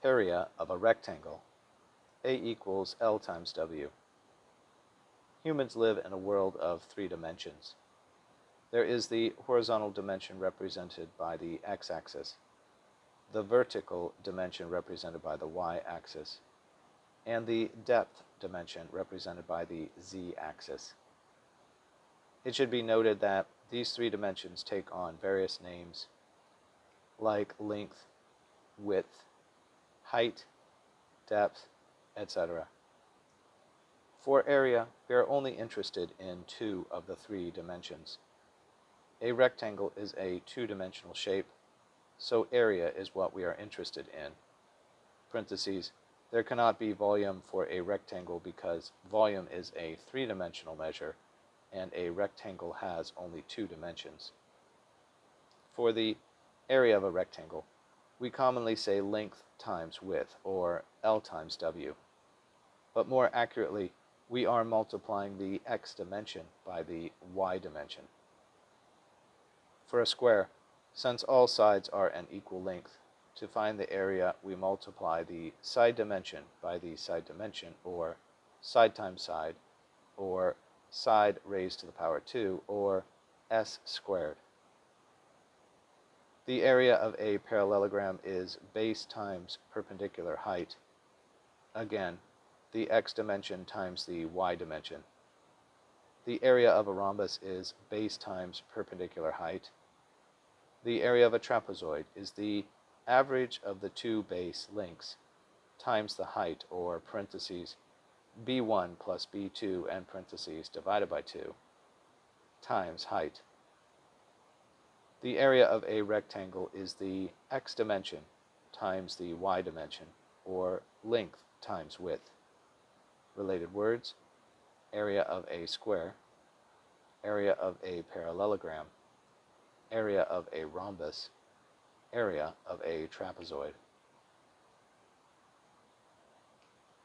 Area of a rectangle. A equals L times W. Humans live in a world of three dimensions. There is the horizontal dimension represented by the x-axis, the vertical dimension represented by the y-axis, and the depth dimension represented by the z-axis. It should be noted that these three dimensions take on various names like length, width, height, depth, etc. For area, we are only interested in two of the three dimensions. A rectangle is a two-dimensional shape, so area is what we are interested in. Parentheses, there cannot be volume for a rectangle because volume is a three-dimensional measure and a rectangle has only two dimensions. For the area of a rectangle, we commonly say length times width, or L times W. But more accurately, we are multiplying the x dimension by the y dimension. For a square, since all sides are an equal length, to find the area we multiply the side dimension by the side dimension, or side times side, or side raised to the power 2, or s squared. The area of a parallelogram is base times perpendicular height. Again, the x dimension times the y dimension. The area of a rhombus is base times perpendicular height. The area of a trapezoid is the average of the two base lengths times the height, or parentheses, b1 plus b2 and parentheses divided by 2 times height. The area of a rectangle is the x dimension times the y dimension, or length times width. Related words: area of a square, area of a parallelogram, area of a rhombus, area of a trapezoid.